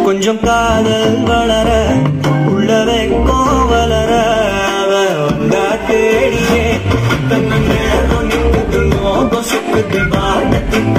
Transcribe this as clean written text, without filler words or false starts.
கொஞ்சம் காதல் வளர உள்ளவே கோவலர வந்தா தேடியே தன்னை நேரம் நின்று சுக்குது பாடத்தின்